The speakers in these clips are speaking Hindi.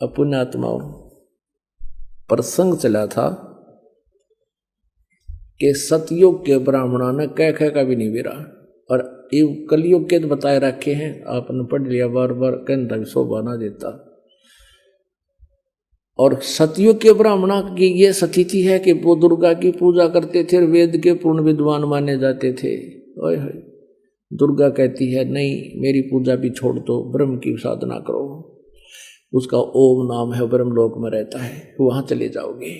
पुण्यात्माओं, प्रसंग चला था कि सतयुग के ब्राह्मणों ने कह का भी नहीं बेरा, और ये कलयुग के तो बताए रखे हैं, आपने पढ़ लिया बार बार, कहता भी शोभा ना देता। और सतयुग के ब्राह्मणों की ये स्थिति है कि वो दुर्गा की पूजा करते थे, वेद के पूर्ण विद्वान माने जाते थे। ओए होए, दुर्गा कहती है नहीं, मेरी पूजा भी छोड़ दो, ब्रह्म की साधना करो, उसका ओम नाम है, ब्रह्मलोक में रहता है, वहां चले जाओगे।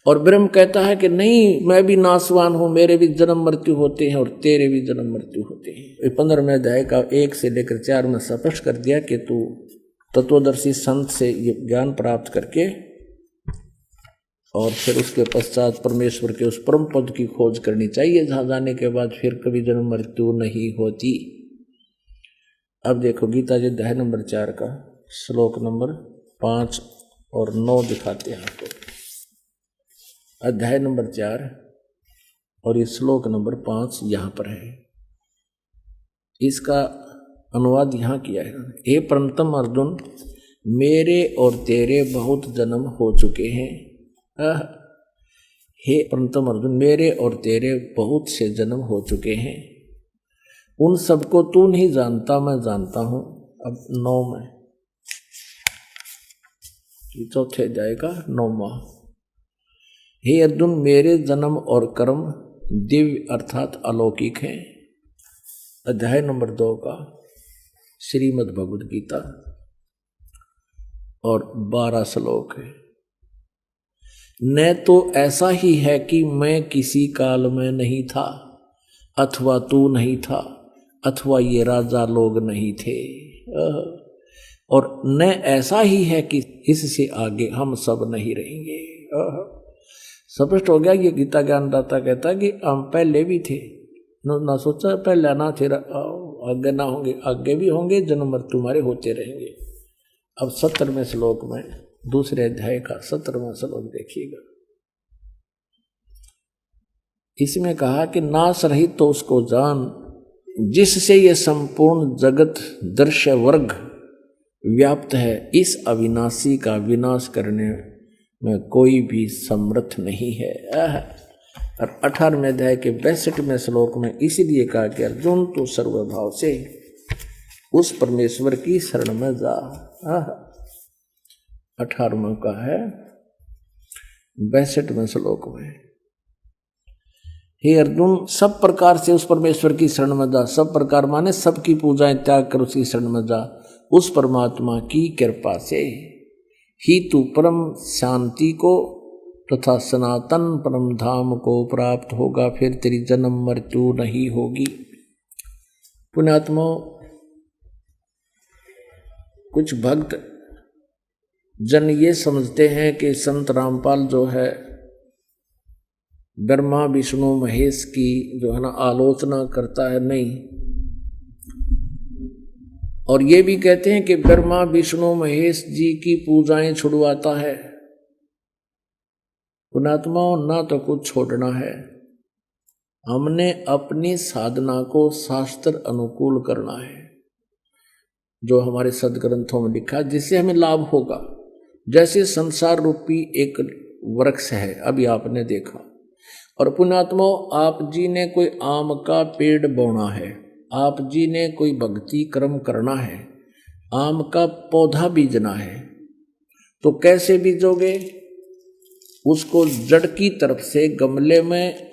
और ब्रह्म कहता है कि नहीं, मैं भी नासवान हूं, मेरे भी जन्म मृत्यु होते हैं और तेरे भी जन्म मृत्यु होते हैं। 15वें अध्याय का 1 से लेकर 4 में स्पष्ट कर दिया कि तू तत्वदर्शी संत से ये ज्ञान प्राप्त करके और फिर उसके पश्चात परमेश्वर के उस परम पद की खोज करनी चाहिए, जहां जाने के बाद फिर कभी जन्म मृत्यु नहीं होती। अब देखो गीता जी अध्याय नंबर 4 का श्लोक नंबर 5 और 9 दिखाते हैं आपको। अध्याय नंबर 4 और ये श्लोक नंबर 5 यहां पर है। इसका अनुवाद यहां किया है। हे परंतम अर्जुन, मेरे और तेरे बहुत जन्म हो चुके हैं। हे परंतम अर्जुन, मेरे और तेरे बहुत से जन्म हो चुके हैं, उन सबको तू नहीं जानता, मैं जानता हूं। अब 9 में, चौथे अध्याय का 9वां। हे अर्जुन, मेरे जन्म और कर्म दिव्य अर्थात अलौकिक हैं। अध्याय नंबर 2 का श्रीमद् भगवद गीता और 12 श्लोक है। न तो ऐसा ही है कि मैं किसी काल में नहीं था, अथवा तू नहीं था, अथवा ये राजा लोग नहीं थे, और न ऐसा ही है कि इससे आगे हम सब नहीं रहेंगे। स्पष्ट हो गया। ये गीता ज्ञानदाता कहता कि हम पहले भी थे, ना सोचा पहले ना थे, आगे ना होंगे, आगे भी होंगे, जन्म मृत्यु तुम्हारे होते रहेंगे। अब 17वें श्लोक में, दूसरे अध्याय का 17वां श्लोक देखिएगा। इसमें कहा कि नाश रहित तो उसको जान, जिससे ये संपूर्ण जगत दृश्य वर्ग व्याप्त है, इस अविनाशी का विनाश करने में कोई भी समर्थ नहीं है। और 18वें अध्याय के 62वें श्लोक में इसलिए कहा कि अर्जुन तू सर्वभाव से उस परमेश्वर की शरण में जा। 18वां का है 62वें श्लोक में, हे अर्जुन सब प्रकार से उस परमेश्वर की शरण में जा। सब प्रकार माने सबकी पूजाएं त्याग कर उसकी शरण में जा। उस परमात्मा की कृपा से ही तू परम शांति को तथा सनातन परम धाम को प्राप्त होगा, फिर तेरी जन्म मृत्यु नहीं होगी। पुण्यात्माओं, कुछ भक्त जन ये समझते हैं कि संत रामपाल जो है ब्रह्मा विष्णु महेश की जो है ना आलोचना करता है। नहीं, और ये भी कहते हैं कि ब्रह्मा विष्णु महेश जी की पूजाएं छुड़वाता है। पुण्यात्माओं, ना तो कुछ छोड़ना है, हमने अपनी साधना को शास्त्र अनुकूल करना है, जो हमारे सदग्रंथों में लिखा, जिससे हमें लाभ होगा। जैसे संसार रूपी एक वृक्ष है, अभी आपने देखा, और पुण्यात्माओं आप जी ने कोई आम का पेड़ बोना है, आप जी ने कोई भक्ति कर्म करना है, आम का पौधा बीजना है, तो कैसे बीजोगे? उसको जड़ की तरफ से गमले में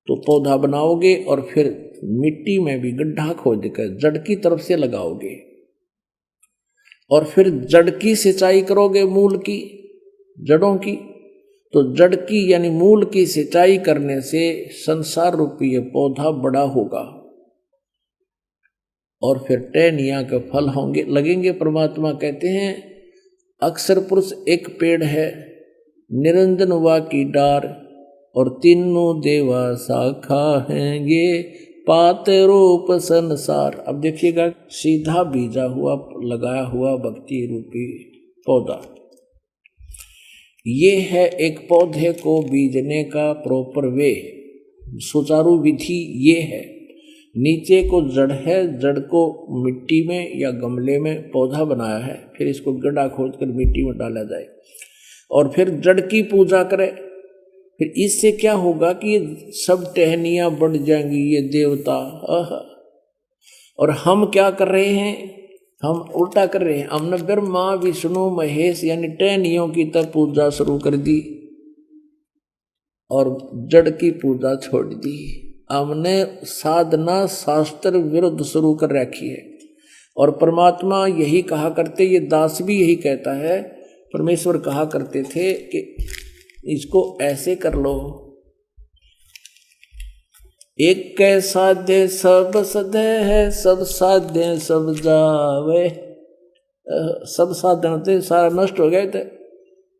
तो पौधा बनाओगे और फिर मिट्टी में भी गड्ढा खोद कर जड़ की तरफ से लगाओगे, और फिर जड़ की सिंचाई करोगे, मूल की, जड़ों की। तो जड़ की यानी मूल की सिंचाई करने से संसार रूपी ये पौधा बड़ा होगा और फिर टहनियां के फल होंगे, लगेंगे। परमात्मा कहते हैं अक्षर पुरुष एक पेड़ है, निरंजन वा की डार, और तीनों देवा शाखा हैं, ये पात रूप संसार। अब देखिएगा, सीधा बीजा हुआ लगाया हुआ भक्ति रूपी पौधा, ये है एक पौधे को बीजने का प्रॉपर वे, सुचारू विधि ये है। नीचे को जड़ है, जड़ को मिट्टी में या गमले में पौधा बनाया है, फिर इसको गड्ढा खोदकर मिट्टी में डाला जाए और फिर जड़ की पूजा करे। फिर इससे क्या होगा कि ये सब टहनियाँ बढ़ जाएंगी, ये देवता। और हम क्या कर रहे हैं, हम उल्टा कर रहे हैं। हमने ब्रह्मा विष्णु महेश यानी टहनियों की तब पूजा शुरू कर दी और जड़ की पूजा छोड़ दी। हमने साधना शास्त्र विरुद्ध शुरू कर रखी है। और परमात्मा यही कहा करते, ये दास भी यही कहता है, परमेश्वर कहा करते थे कि इसको ऐसे कर लो, एक साध्य सब सदे है, सब साध्य सब जावे। सब साधन होते सारा नष्ट हो गए थे,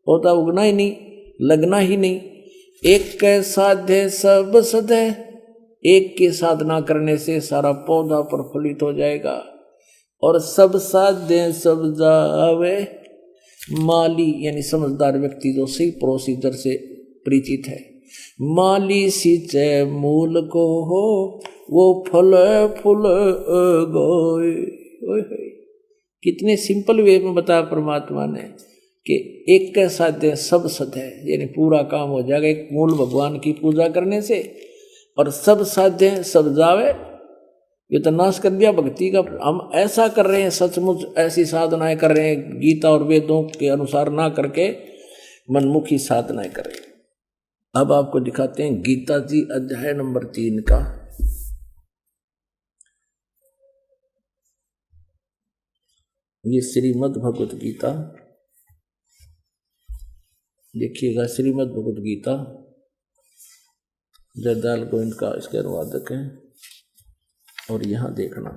पौधा उगना ही नहीं, लगना ही नहीं। एक साध्य सब सदे, एक की साधना करने से सारा पौधा प्रफुल्लित हो जाएगा। और सब साध्य सब जावे, माली यानी समझदार व्यक्ति जो सही प्रोसीजर से परिचित है, माली सिंचे मूल को हो, वो फल फूल गोए। कितने सिंपल वे में बताया परमात्मा ने कि एक के साध्य सब सद है, यानी पूरा काम हो जाएगा एक मूल भगवान की पूजा करने से। और सब साध्य सब जावे, ये तो नाश कर दिया भक्ति का। हम ऐसा कर रहे हैं, सचमुच ऐसी साधनाएं कर रहे हैं, गीता और वेदों के अनुसार ना करके मनमुखी साधनाएं कर रहे हैं। अब आपको दिखाते हैं गीता जी अध्याय नंबर 3 का। ये श्रीमद् भगवत गीता देखिएगा, श्रीमद् भगवत गीता जयदयाल गोविंद का इसके अनुवादक है। और यहाँ देखना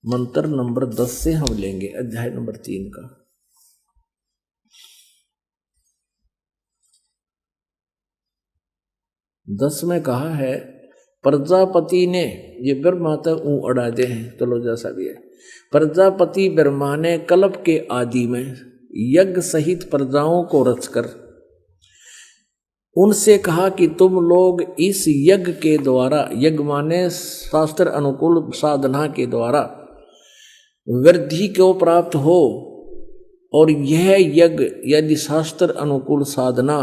मंत्र नंबर 10 से हम लेंगे अध्याय नंबर 3 का। 10 में कहा है, प्रजापति ने, ये ब्रह्मा तक ऊँ अड़ा दे हैं, चलो जैसा भी है। प्रजापति ब्रह्मा ने कल्प के आदि में यज्ञ सहित प्रजाओं को रचकर उनसे कहा कि तुम लोग इस यज्ञ के द्वारा, यज्ञ माने शास्त्र अनुकूल साधना के द्वारा वृद्धि को प्राप्त हो, और यह यज्ञ यदि शास्त्र अनुकूल साधना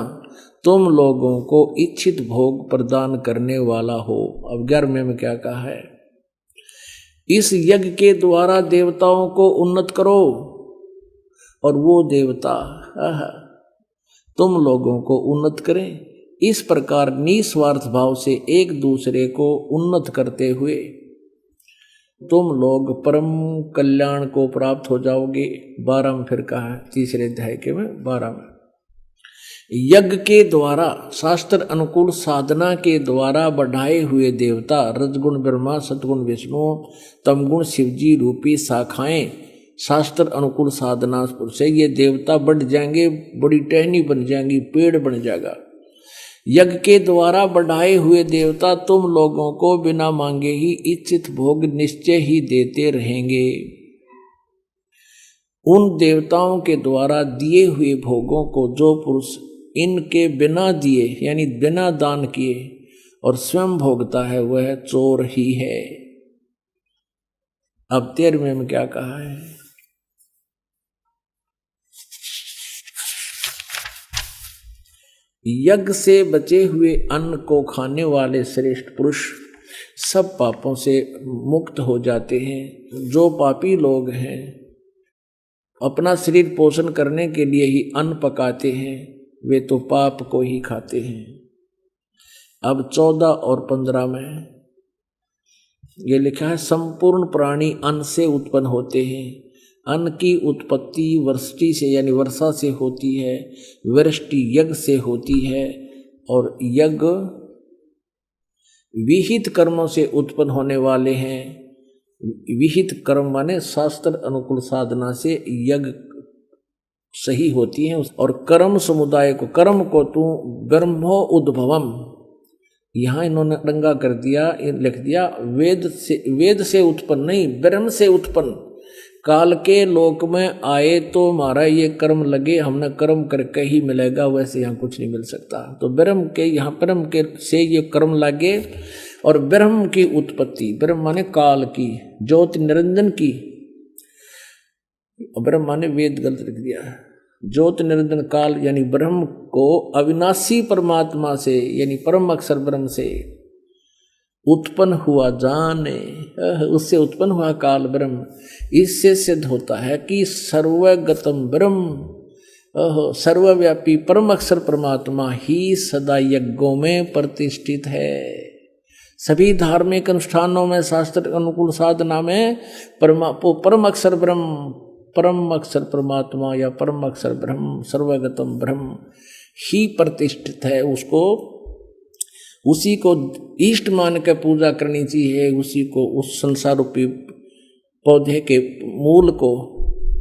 तुम लोगों को इच्छित भोग प्रदान करने वाला हो। अब 11वें में क्या कहा है, इस यज्ञ के द्वारा देवताओं को उन्नत करो और वो देवता तुम लोगों को उन्नत करें। इस प्रकार निस्वार्थ भाव से एक दूसरे को उन्नत करते हुए तुम लोग परम कल्याण को प्राप्त हो जाओगे। 12 में फिर कहा है, तीसरे अध्याय के में 12 में, यज्ञ के द्वारा शास्त्र अनुकूल साधना के द्वारा बढ़ाए हुए देवता रजगुण ब्रह्मा, सतगुण विष्णु, तमगुण शिवजी रूपी शाखाएं शास्त्र अनुकूल साधना से ये देवता बढ़ जाएंगे, बड़ी टहनी बन जाएंगी, पेड़ बन जाएगा। यज्ञ के द्वारा बढ़ाए हुए देवता तुम लोगों को बिना मांगे ही इच्छित भोग निश्चय ही देते रहेंगे। उन देवताओं के द्वारा दिए हुए भोगों को जो पुरुष इनके बिना दिए यानी बिना दान किए और स्वयं भोगता है वह चोर ही है। अब 13वें में क्या कहा है, यज्ञ से बचे हुए अन्न को खाने वाले श्रेष्ठ पुरुष सब पापों से मुक्त हो जाते हैं। जो पापी लोग हैं अपना शरीर पोषण करने के लिए ही अन्न पकाते हैं, वे तो पाप को ही खाते हैं। अब 14 और 15 में ये लिखा है, संपूर्ण प्राणी अन्न से उत्पन्न होते हैं। अन्न की उत्पत्ति वृष्टि से यानी वर्षा से होती है, वृष्टि यज्ञ से होती है, और यज्ञ विहित कर्मों से उत्पन्न होने वाले हैं। विहित कर्म माने शास्त्र अनुकूल साधना से यज्ञ सही होती है। और कर्म समुदाय को, कर्म को तू ब्रह्मो उद्भवम, यहाँ इन्होंने रंगा कर दिया, लिख दिया वेद से उत्पन्न नहीं, ब्रह्म से उत्पन्न। काल के लोक में आए तो हमारा ये कर्म लगे, हमने कर्म करके ही मिलेगा, वैसे यहाँ कुछ नहीं मिल सकता। तो ब्रह्म के, यहाँ ब्रह्म के से ये कर्म लगे और ब्रह्म की उत्पत्ति, ब्रह्म माने काल की, ज्योति निरंजन की, ब्रह्म माने वेद गलत लिख दिया, ज्योति निरंजन काल यानी ब्रह्म को अविनाशी परमात्मा से यानी परम अक्षर ब्रह्म से उत्पन्न हुआ जाने, उससे उत्पन्न हुआ काल ब्रह्म। इससे सिद्ध होता है कि सर्वगतम ब्रह्म, सर्वव्यापी परम अक्षर परमात्मा ही सदा यज्ञों में प्रतिष्ठित है। सभी धार्मिक अनुष्ठानों में, शास्त्र अनुकूल साधना में परम अक्षर ब्रह्म, परम अक्षर परमात्मा या परम अक्षर ब्रह्म, सर्वगतम ब्रह्म ही प्रतिष्ठित है। उसको, उसी को इष्ट मान के पूजा करनी चाहिए, उसी को, उस संसार रूपी पौधे के मूल को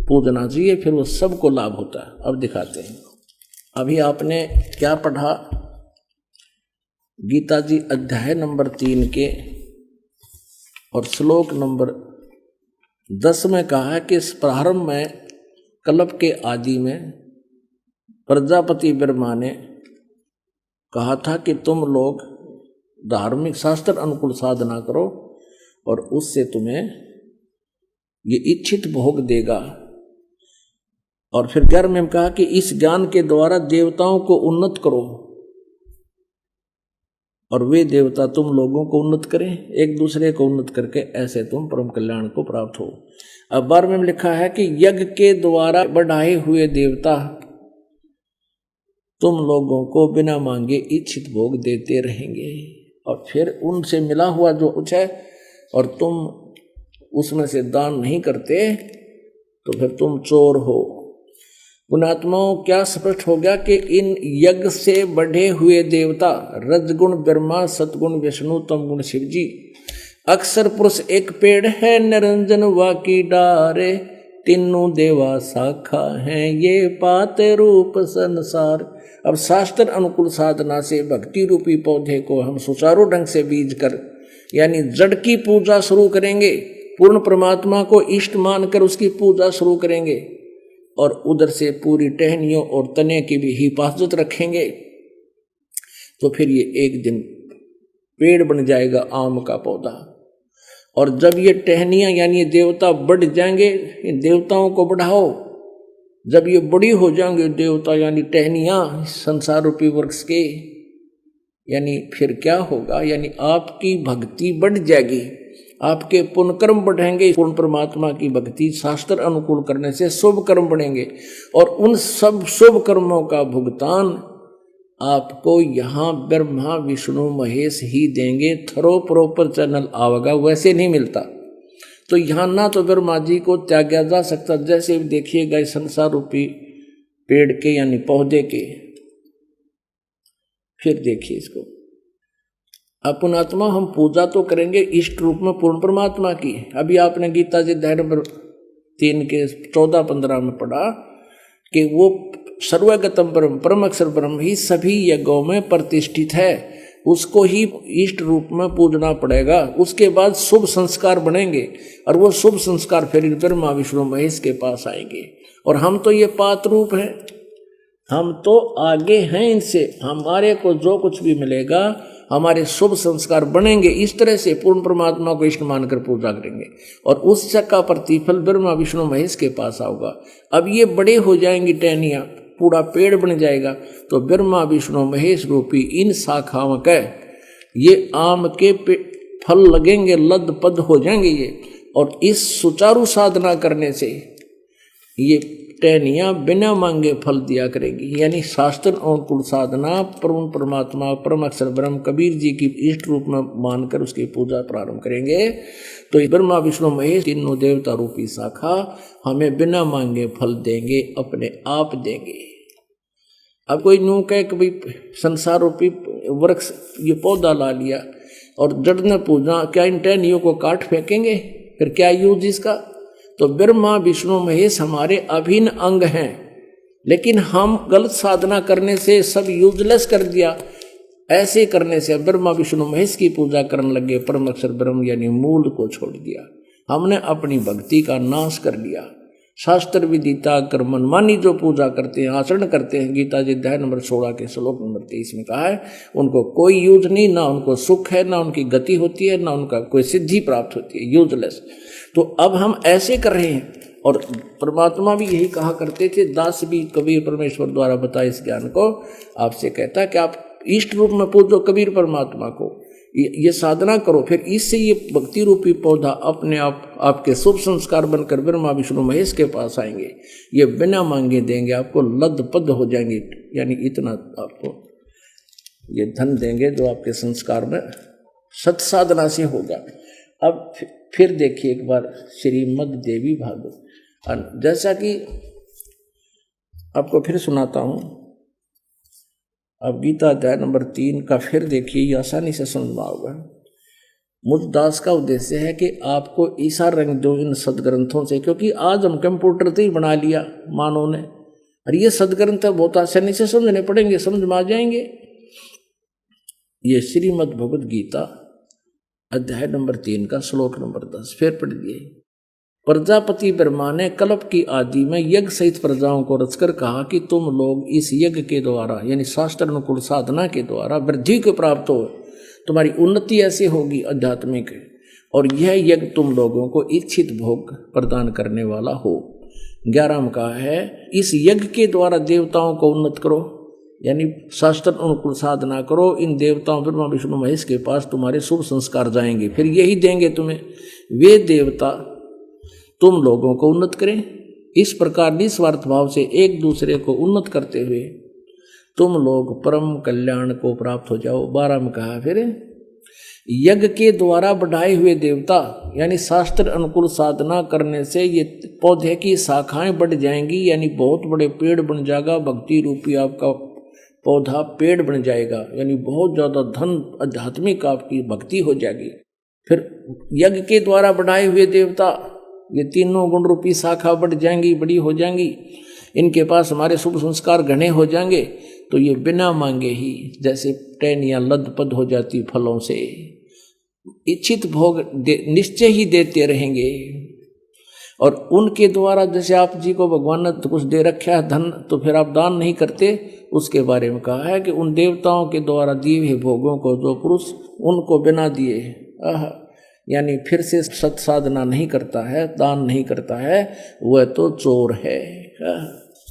पूजना चाहिए, फिर वो सबको लाभ होता है। अब दिखाते हैं। अभी आपने क्या पढ़ा? गीता जी अध्याय नंबर 3 के और श्लोक नंबर 10 में कहा है कि इस प्रारंभ में कल्प के आदि में प्रजापति ब्रह्मा ने कहा था कि तुम लोग धार्मिक शास्त्र अनुकूल साधना करो और उससे तुम्हें ये इच्छित भोग देगा। और फिर 11 में कहा कि इस ज्ञान के द्वारा देवताओं को उन्नत करो और वे देवता तुम लोगों को उन्नत करें, एक दूसरे को उन्नत करके ऐसे तुम परम कल्याण को प्राप्त हो। अब 12 में लिखा है कि यज्ञ के द्वारा बढ़ाए हुए देवता तुम लोगों को बिना मांगे इच्छित भोग देते रहेंगे, और फिर उनसे मिला हुआ जो कुछ है और तुम उसमें से दान नहीं करते तो फिर तुम चोर हो। पुणात्माओं, क्या स्पष्ट हो गया कि इन यज्ञ से बढ़े हुए देवता रजगुण ब्रह्मा, सतगुण विष्णु, तमगुण शिव जी, अक्षर पुरुष एक पेड़ है, निरंजन वाकी डारे, तीनों देवा शाखा हैं, ये पाते रूप संसार। अब शास्त्र अनुकूल साधना से भक्ति रूपी पौधे को हम सुचारू ढंग से बीज कर यानी जड़ की पूजा शुरू करेंगे, पूर्ण परमात्मा को इष्ट मानकर उसकी पूजा शुरू करेंगे और उधर से पूरी टहनियों और तने की भी हिफाजत रखेंगे, तो फिर ये एक दिन पेड़ बन जाएगा, आम का पौधा। और जब ये टहनियाँ यानी देवता बढ़ जाएंगे, इन देवताओं को बढ़ाओ, जब ये बड़ी हो जाएंगे देवता यानी टहनियाँ संसार रूपी वृक्ष के, यानी फिर क्या होगा, यानी आपकी भक्ति बढ़ जाएगी, आपके पुण्य कर्म बढ़ेंगे। पूर्ण परमात्मा की भक्ति शास्त्र अनुकूल करने से शुभ कर्म बढ़ेंगे और उन सब शुभ कर्मों का भुगतान आपको यहाँ ब्रह्मा विष्णु महेश ही देंगे। थरो प्रॉपर चैनल आवेगा, वैसे नहीं मिलता। तो यहाँ ना तो ब्रह्मा जी को त्यागा जा सकता, जैसे देखिएगा संसार रूपी पेड़ के यानी पौधे के। फिर देखिए इसको, अपनात्मा हम पूजा तो करेंगे इष्ट रूप में पूर्ण परमात्मा की। अभी आपने गीता जी अध्याय नंबर 3 के 14-15 में पढ़ा कि वो सर्वगतम ब्रह्म, परम अक्षर ब्रह्म ही सभी यज्ञों में प्रतिष्ठित है, उसको ही इष्ट रूप में पूजना पड़ेगा। उसके बाद शुभ संस्कार बनेंगे और वो शुभ संस्कार फिर ब्रह्मा विष्णु महेश के पास आएंगे। और हम तो ये पात रूप हैं, हम तो आगे हैं इनसे, हमारे को जो कुछ भी मिलेगा हमारे शुभ संस्कार बनेंगे। इस तरह से पूर्ण परमात्मा को इष्ट मानकर पूजा करेंगे और उस का प्रतिफल ब्रह्मा विष्णु महेश के पास आओगा। अब ये बड़े हो जाएंगी टहनियाँ, पूरा पेड़ बन जाएगा, तो ब्रह्मा विष्णु महेश रूपी इन शाखाओं का ये आम के फल लगेंगे, लद पद हो जाएंगे ये। और इस सुचारू साधना करने से ये टहनियाँ बिना मांगे फल दिया करेगी। यानी शास्त्र अनुकूल साधना पूर्ण परमात्मा परम अक्षर ब्रह्म कबीर जी की इष्ट रूप में मानकर उसकी पूजा प्रारंभ करेंगे, तो ब्रह्मा विष्णु महेश तीनों देवता रूपी शाखा हमें बिना मांगे फल देंगे, अपने आप देंगे। अब कोई यूं कहे कि भाई संसार रूपी वृक्ष ये पौधा ला लिया और जड़ ने पूजा, क्या इन टहनियों को काट फेंकेंगे? फिर क्या यूज इसका? तो ब्रह्मा विष्णु महेश हमारे अभिन्न अंग हैं, लेकिन हम गलत साधना करने से सब यूजलेस कर दिया। ऐसे करने से ब्रह्मा विष्णु महेश की पूजा करने लगे, परम अक्षर ब्रह्म यानी मूल को छोड़ दिया। हमने अपनी भक्ति का नाश कर लिया। शास्त्र विदिता कर मनमानी जो पूजा करते हैं, आचरण करते हैं, गीता जी अध्याय नंबर 16 के श्लोक नंबर 23 में कहा है, उनको कोई यूज नहीं, ना उनको सुख है, ना उनकी गति होती है, ना उनका कोई सिद्धि प्राप्त होती है, यूजलेस। तो अब हम ऐसे कर रहे हैं, और परमात्मा भी यही कहा करते थे, दास भी कबीर परमेश्वर द्वारा बताए इस ज्ञान को आपसे कहता है कि आप इष्ट रूप में पूजो कबीर परमात्मा को, ये साधना करो, फिर इससे ये भक्ति रूपी पौधा अपने आप आपके शुभ संस्कार बनकर ब्रह्मा विष्णु महेश के पास आएंगे, ये बिना मांगे देंगे, आपको लद पद हो जाएंगे, यानी इतना आपको ये धन देंगे जो आपके संस्कार में सत साधना से होगा। अब फिर देखिए एक बार श्रीमद् देवी भागवत, जैसा कि आपको फिर सुनाता हूं, अब गीता अध्याय नंबर 3 का फिर देखिए, ये आसानी से समझ में आएगा। मुझ दास का उद्देश्य है कि आपको ईसा रंग दो इन सदग्रंथों से, क्योंकि आज हम कंप्यूटर से ही बना लिया मानव ने, और ये सदग्रंथ बहुत आसानी से समझने पड़ेंगे, समझ में आ जाएंगे। ये श्रीमद् भगवद गीता अध्याय नंबर 3 का श्लोक नंबर 10 फिर पढ़ दिए। प्रजापति ब्रह्मा ने कल्प की आदि में यज्ञ सहित प्रजाओं को रचकर कहा कि तुम लोग इस यज्ञ के द्वारा, यानी शास्त्र अनुकूल साधना के द्वारा वृद्धि को प्राप्त हो, तुम्हारी उन्नति ऐसे होगी आध्यात्मिक, और यह यज्ञ तुम लोगों को इच्छित भोग प्रदान करने वाला हो। 11 में कहा है, इस यज्ञ के द्वारा देवताओं को उन्नत करो, यानी शास्त्र अनुकूल साधना करो, इन देवताओं ब्रह्मा विष्णु महेश के पास तुम्हारे शुभ संस्कार जाएंगे, फिर यही देंगे तुम्हें, वे देवता तुम लोगों को उन्नत करें। इस प्रकार निस्वार्थ भाव से एक दूसरे को उन्नत करते हुए तुम लोग परम कल्याण को प्राप्त हो जाओ। 12 में कहा फिर, यज्ञ के द्वारा बढ़ाए हुए देवता, यानी शास्त्र अनुकूल साधना करने से ये पौधे की शाखाएं बढ़ जाएंगी, यानी बहुत बड़े पेड़ बन जाएगा, भक्ति रूपी आपका पौधा पेड़ बन जाएगा, यानी बहुत ज्यादा धन आध्यात्मिक आपकी भक्ति हो जाएगी। फिर यज्ञ के द्वारा बढ़ाए हुए देवता, ये तीनों गुण रूपी शाखा बढ़ जाएंगी, बड़ी हो जाएंगी, इनके पास हमारे शुभ संस्कार घने हो जाएंगे, तो ये बिना मांगे ही जैसे टहनियाँ लदपद हो जाती फलों से, इच्छित भोग निश्चय ही देते रहेंगे। और उनके द्वारा, जैसे आप जी को भगवान ने तो कुछ दे रखा है धन, तो फिर आप दान नहीं करते, उसके बारे में कहा है कि उन देवताओं के द्वारा दिए हुए भोगों को जो पुरुष उनको बिना दिए, यानी फिर से सत साधना नहीं करता है, दान नहीं करता है, वह तो चोर है।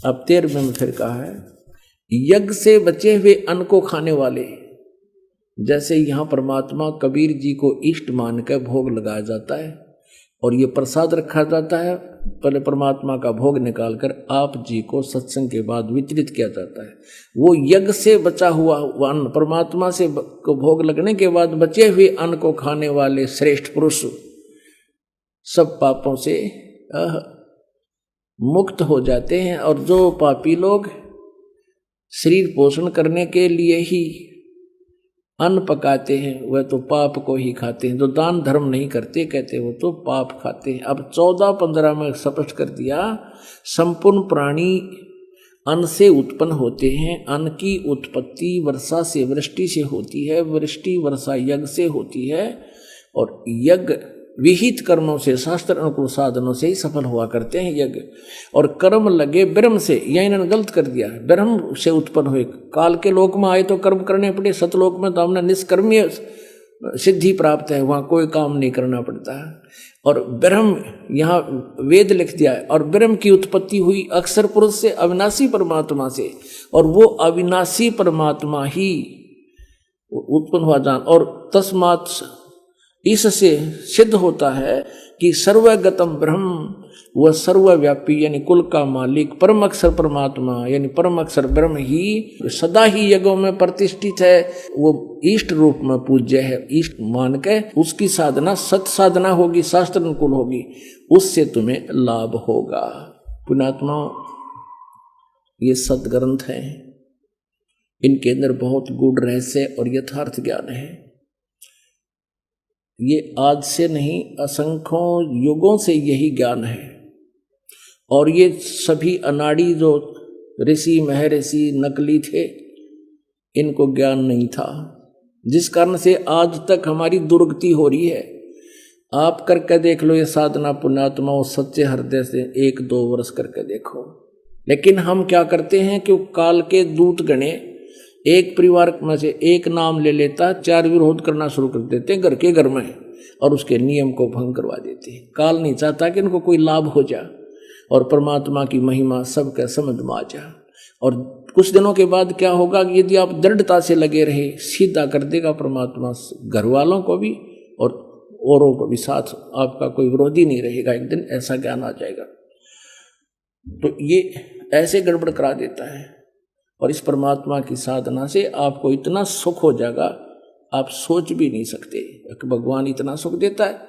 अब 13वें में फिर कहा है, यज्ञ से बचे हुए अन्न को खाने वाले, जैसे यहाँ परमात्मा कबीर जी को इष्ट मान कर भोग लगाया जाता है, और ये प्रसाद रखा जाता है, पहले परमात्मा का भोग निकालकर आप जी को सत्संग के बाद वितरित किया जाता है। वो यज्ञ से बचा हुआ अन्न परमात्मा से को भोग लगने के बाद बचे हुए अन्न को खाने वाले श्रेष्ठ पुरुष सब पापों से मुक्त हो जाते हैं। और जो पापी लोग शरीर पोषण करने के लिए ही अन्न पकाते हैं, वह तो पाप को ही खाते हैं। जो दान धर्म नहीं करते, कहते वो तो पाप खाते हैं। अब 14-15 में स्पष्ट कर दिया, संपूर्ण प्राणी अन्न से उत्पन्न होते हैं। अन्न की उत्पत्ति वर्षा से, वृष्टि से होती है, वृष्टि वर्षा यज्ञ से होती है, और यज्ञ विहित कर्मों से, शास्त्र अनुकूल साधनों से ही सफल हुआ करते हैं यज्ञ। और कर्म लगे ब्रह्म से, यह इन्होंने गलत कर दिया, ब्रह्म से उत्पन्न हुए। काल के लोक में आए तो कर्म करने पड़े, सतलोक में तो हमने निष्कर्मीय सिद्धि प्राप्त है, वहाँ कोई काम नहीं करना पड़ता है। और ब्रह्म, यहाँ वेद लिख दिया है, और ब्रह्म की उत्पत्ति हुई अक्षर पुरुष से, अविनाशी परमात्मा से, और वो अविनाशी परमात्मा ही उत्पन्न हुआ जान। और तस्मात् इससे सिद्ध होता है कि सर्वगतम ब्रह्म, वह सर्वव्यापी यानी कुल का मालिक परम अक्षर परमात्मा यानी परम अक्षर ब्रह्म ही सदा ही यज्ञों में प्रतिष्ठित है। वो इष्ट रूप में पूज्य है, इष्ट मान के उसकी साधना सत साधना होगी, शास्त्र अनुकूल होगी, उससे तुम्हें लाभ होगा। पुण्यात्मा, ये सदग्रंथ हैं, इनके अंदर बहुत गूढ़ रहस्य और यथार्थ ज्ञान है। ये आज से नहीं, असंख्यों युगों से यही ज्ञान है। और ये सभी अनाड़ी जो ऋषि महर्षि नकली थे, इनको ज्ञान नहीं था, जिस कारण से आज तक हमारी दुर्गति हो रही है। आप करके देख लो ये साधना पुण्यात्मा, वो सच्चे हृदय से 1-2 वर्ष करके देखो। लेकिन हम क्या करते हैं कि काल के दूत गणे एक परिवार में से एक नाम ले लेता, 4 विरोध करना शुरू कर देते हैं घर के घर में, और उसके नियम को भंग करवा देते हैं। काल नहीं चाहता कि इनको कोई लाभ हो जाए और परमात्मा की महिमा सबके समझ में आ जाए। और कुछ दिनों के बाद क्या होगा कि यदि आप दृढ़ता से लगे रहे, सीधा कर देगा परमात्मा घर वालों को भी और औरों को भी साथ, आपका कोई विरोधी नहीं रहेगा। एक दिन ऐसा ज्ञान आ जाएगा। तो ये ऐसे गड़बड़ करा देता है। और इस परमात्मा की साधना से आपको इतना सुख हो जाएगा, आप सोच भी नहीं सकते कि भगवान इतना सुख देता है।